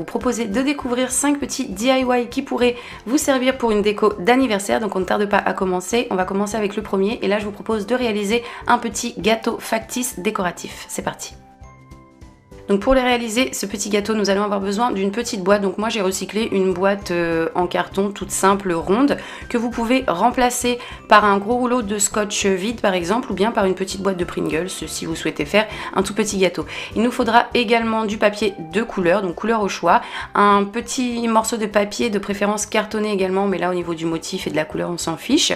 Vous proposer de découvrir 5 petits DIY qui pourraient vous servir pour une déco d'anniversaire. Donc on ne tarde pas à commencer. On va commencer avec le premier et là je vous propose de réaliser un petit gâteau factice décoratif. C'est parti. Donc pour les réaliser, ce petit gâteau, nous allons avoir besoin d'une petite boîte. Donc moi j'ai recyclé une boîte en carton toute simple, ronde, que vous pouvez remplacer par un gros rouleau de scotch vide par exemple, ou bien par une petite boîte de Pringles si vous souhaitez faire un tout petit gâteau. Il nous faudra également du papier de couleur, donc couleur au choix, un petit morceau de papier de préférence cartonné également, mais là au niveau du motif et de la couleur on s'en fiche.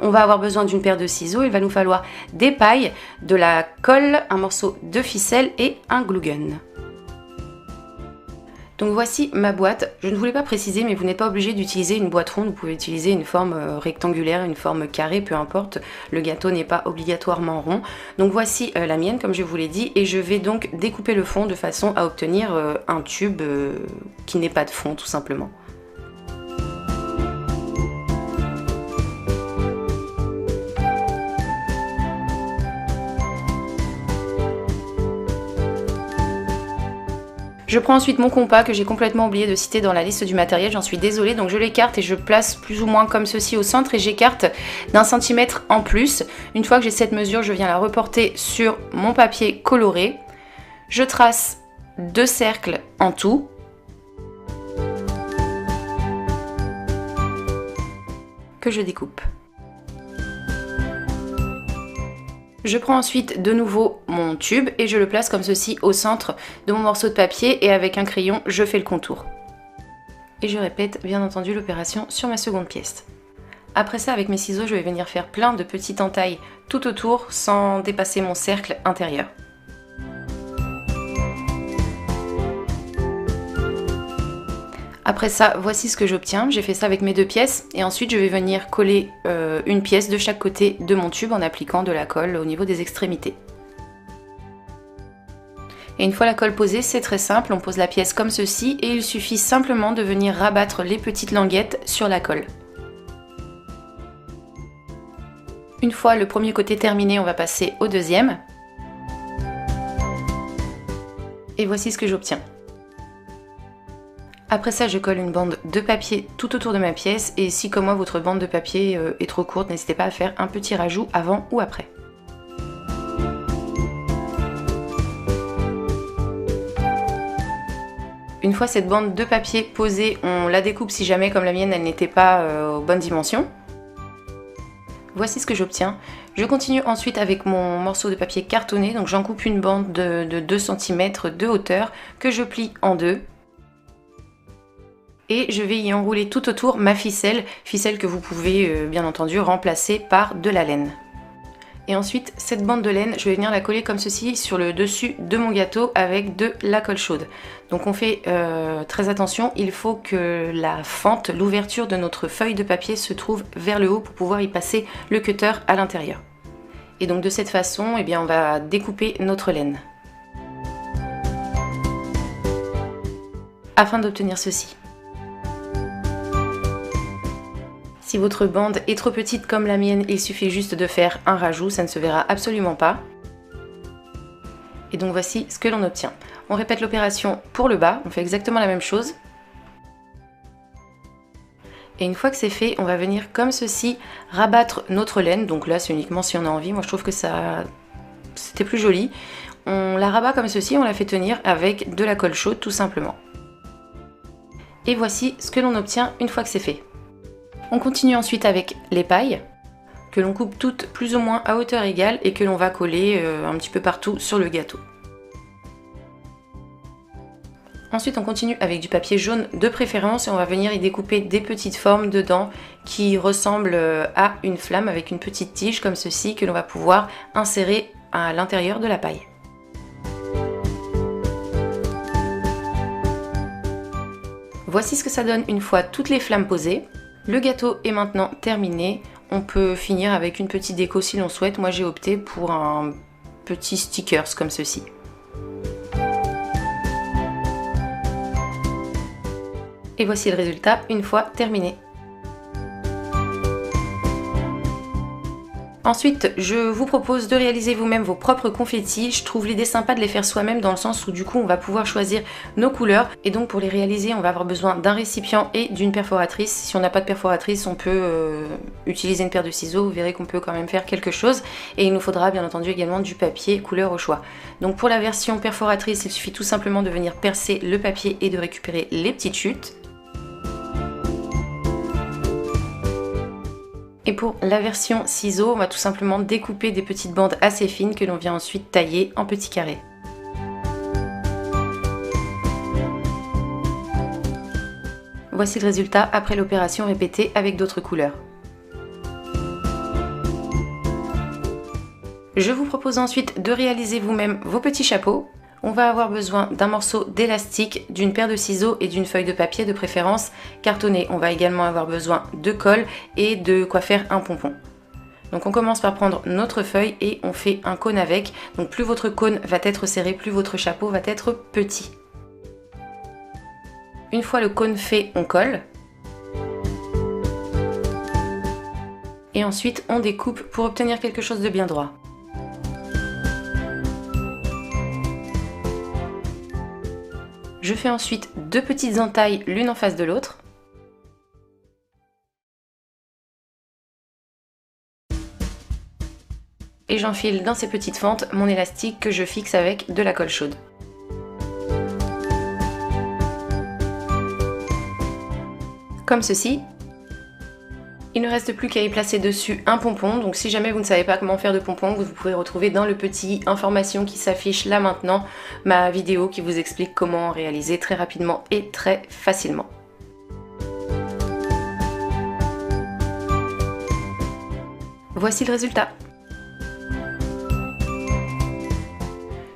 On va avoir besoin d'une paire de ciseaux, il va nous falloir des pailles, de la colle, un morceau de ficelle et un glue gun. Donc voici ma boîte. Je ne voulais pas préciser, mais vous n'êtes pas obligé d'utiliser une boîte ronde, vous pouvez utiliser une forme rectangulaire, une forme carrée, peu importe. Le gâteau n'est pas obligatoirement rond. Donc voici la mienne, comme je vous l'ai dit, et je vais donc découper le fond de façon à obtenir un tube qui n'ait pas de fond, tout simplement. Je prends ensuite mon compas que j'ai complètement oublié de citer dans la liste du matériel, j'en suis désolée, donc je l'écarte et je place plus ou moins comme ceci au centre et j'écarte d'1 centimètre en plus. Une fois que j'ai cette mesure, je viens la reporter sur mon papier coloré. Je trace 2 cercles en tout. Que je découpe. Je prends ensuite de nouveau mon tube et je le place comme ceci au centre de mon morceau de papier et avec un crayon, je fais le contour. Et je répète bien entendu l'opération sur ma seconde pièce. Après ça, avec mes ciseaux, je vais venir faire plein de petites entailles tout autour sans dépasser mon cercle intérieur. Après ça, voici ce que j'obtiens. J'ai fait ça avec mes 2 pièces et ensuite je vais venir coller une pièce de chaque côté de mon tube en appliquant de la colle au niveau des extrémités. Et une fois la colle posée, c'est très simple, on pose la pièce comme ceci et il suffit simplement de venir rabattre les petites languettes sur la colle. Une fois le premier côté terminé, on va passer au deuxième. Et voici ce que j'obtiens. Après ça, je colle une bande de papier tout autour de ma pièce et si comme moi votre bande de papier est trop courte, n'hésitez pas à faire un petit rajout avant ou après. Une fois cette bande de papier posée, on la découpe si jamais comme la mienne elle n'était pas aux bonnes dimensions. Voici ce que j'obtiens. Je continue ensuite avec mon morceau de papier cartonné, donc j'en coupe une bande de 2 cm de hauteur que je plie en deux. Et je vais y enrouler tout autour ma ficelle que vous pouvez bien entendu remplacer par de la laine. Et ensuite, cette bande de laine, je vais venir la coller comme ceci sur le dessus de mon gâteau avec de la colle chaude. Donc on fait très attention, il faut que la fente, l'ouverture de notre feuille de papier se trouve vers le haut pour pouvoir y passer le cutter à l'intérieur. Et donc de cette façon, eh bien, on va découper notre laine. Afin d'obtenir ceci. Si votre bande est trop petite comme la mienne, il suffit juste de faire un rajout, ça ne se verra absolument pas. Et donc voici ce que l'on obtient. On répète l'opération pour le bas, on fait exactement la même chose. Et une fois que c'est fait, on va venir comme ceci rabattre notre laine. Donc là c'est uniquement si on a envie, moi je trouve que c'était plus joli. On la rabat comme ceci, on la fait tenir avec de la colle chaude tout simplement. Et voici ce que l'on obtient une fois que c'est fait. On continue ensuite avec les pailles, que l'on coupe toutes plus ou moins à hauteur égale et que l'on va coller un petit peu partout sur le gâteau. Ensuite on continue avec du papier jaune de préférence et on va venir y découper des petites formes dedans qui ressemblent à une flamme avec une petite tige comme ceci que l'on va pouvoir insérer à l'intérieur de la paille. Voici ce que ça donne une fois toutes les flammes posées. Le gâteau est maintenant terminé, on peut finir avec une petite déco si l'on souhaite. Moi j'ai opté pour un petit stickers comme ceci. Et voici le résultat une fois terminé. Ensuite, je vous propose de réaliser vous-même vos propres confettis. Je trouve l'idée sympa de les faire soi-même dans le sens où du coup on va pouvoir choisir nos couleurs. Et donc pour les réaliser, on va avoir besoin d'un récipient et d'une perforatrice. Si on n'a pas de perforatrice, on peut utiliser une paire de ciseaux. Vous verrez qu'on peut quand même faire quelque chose. Et il nous faudra bien entendu également du papier couleur au choix. Donc pour la version perforatrice, il suffit tout simplement de venir percer le papier et de récupérer les petites chutes. Et pour la version ciseaux, on va tout simplement découper des petites bandes assez fines que l'on vient ensuite tailler en petits carrés. Voici le résultat après l'opération répétée avec d'autres couleurs. Je vous propose ensuite de réaliser vous-même vos petits chapeaux. On va avoir besoin d'un morceau d'élastique, d'une paire de ciseaux et d'une feuille de papier de préférence cartonnée. On va également avoir besoin de colle et de quoi faire un pompon. Donc on commence par prendre notre feuille et on fait un cône avec. Donc plus votre cône va être serré, plus votre chapeau va être petit. Une fois le cône fait, on colle. Et ensuite on découpe pour obtenir quelque chose de bien droit. Je fais ensuite deux petites entailles l'une en face de l'autre. Et j'enfile dans ces petites fentes mon élastique que je fixe avec de la colle chaude. Comme ceci. Il ne reste plus qu'à y placer dessus un pompon, donc si jamais vous ne savez pas comment faire de pompon, vous pouvez retrouver dans le petit information qui s'affiche là maintenant ma vidéo qui vous explique comment en réaliser très rapidement et très facilement. Voici le résultat.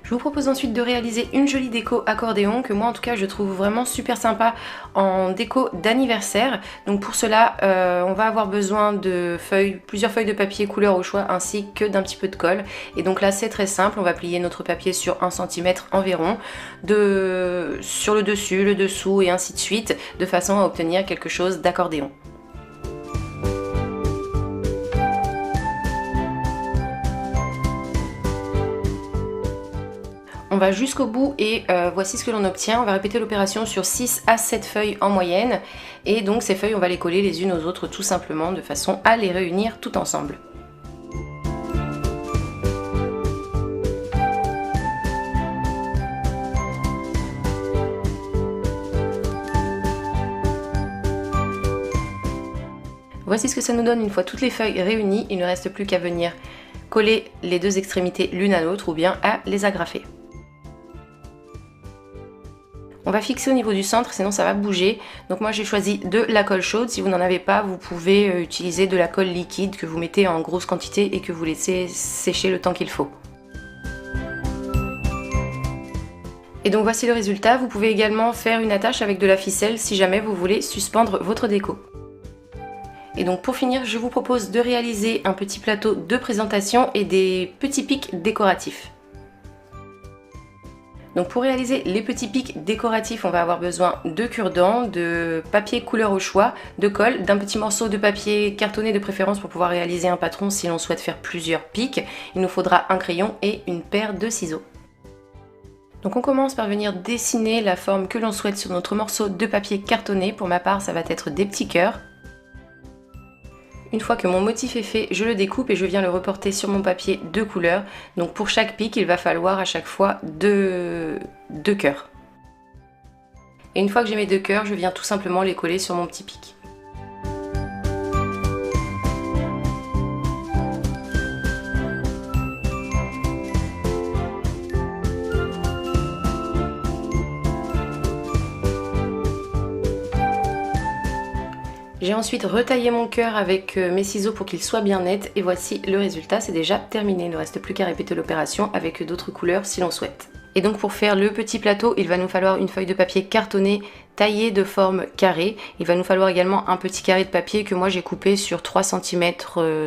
Je vous propose ensuite de réaliser une jolie déco accordéon que moi en tout cas je trouve vraiment super sympa en déco d'anniversaire. Donc pour cela on va avoir besoin de plusieurs feuilles de papier couleur au choix ainsi que d'un petit peu de colle. Et donc là c'est très simple, on va plier notre papier sur 1 cm environ, sur le dessus, le dessous et ainsi de suite, de façon à obtenir quelque chose d'accordéon. On va jusqu'au bout et voici ce que l'on obtient. On va répéter l'opération sur 6 à 7 feuilles en moyenne. Et donc ces feuilles, on va les coller les unes aux autres tout simplement de façon à les réunir tout ensemble. Voici ce que ça nous donne une fois toutes les feuilles réunies. Il ne reste plus qu'à venir coller les deux extrémités l'une à l'autre ou bien à les agrafer. On va fixer au niveau du centre, sinon ça va bouger. Donc moi j'ai choisi de la colle chaude. Si vous n'en avez pas, vous pouvez utiliser de la colle liquide que vous mettez en grosse quantité et que vous laissez sécher le temps qu'il faut. Et donc voici le résultat. Vous pouvez également faire une attache avec de la ficelle si jamais vous voulez suspendre votre déco. Et donc pour finir, je vous propose de réaliser un petit plateau de présentation et des petits pics décoratifs. Donc pour réaliser les petits pics décoratifs, on va avoir besoin de cure-dents, de papier couleur au choix, de colle, d'un petit morceau de papier cartonné de préférence pour pouvoir réaliser un patron si l'on souhaite faire plusieurs pics. Il nous faudra un crayon et une paire de ciseaux. Donc on commence par venir dessiner la forme que l'on souhaite sur notre morceau de papier cartonné. Pour ma part, ça va être des petits cœurs. Une fois que mon motif est fait, je le découpe et je viens le reporter sur mon papier de couleur. Donc pour chaque pic, il va falloir à chaque fois deux cœurs. Et une fois que j'ai mes 2 cœurs, je viens tout simplement les coller sur mon petit pic. J'ai ensuite retaillé mon cœur avec mes ciseaux pour qu'il soit bien net et voici le résultat, c'est déjà terminé. Il ne reste plus qu'à répéter l'opération avec d'autres couleurs si l'on souhaite. Et donc pour faire le petit plateau, il va nous falloir une feuille de papier cartonné taillée de forme carrée. Il va nous falloir également un petit carré de papier que moi j'ai coupé sur 3 cm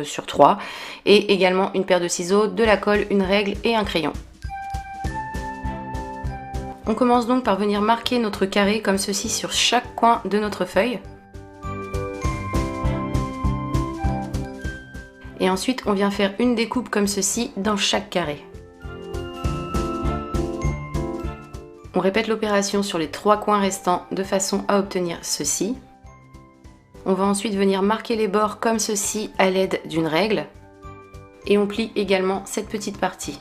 sur 3 et également une paire de ciseaux, de la colle, une règle et un crayon. On commence donc par venir marquer notre carré comme ceci sur chaque coin de notre feuille. Et ensuite on vient faire une découpe comme ceci dans chaque carré. On répète l'opération sur les 3 coins restants de façon à obtenir ceci. On va ensuite venir marquer les bords comme ceci à l'aide d'une règle. Et on plie également cette petite partie.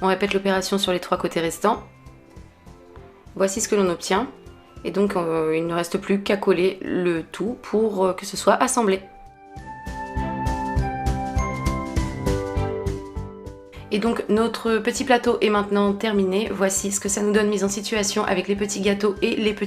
On répète l'opération sur les 3 côtés restants. Voici ce que l'on obtient. Et donc il ne reste plus qu'à coller le tout pour que ce soit assemblé. Et donc notre petit plateau est maintenant terminé. Voici ce que ça nous donne mise en situation avec les petits gâteaux et les petits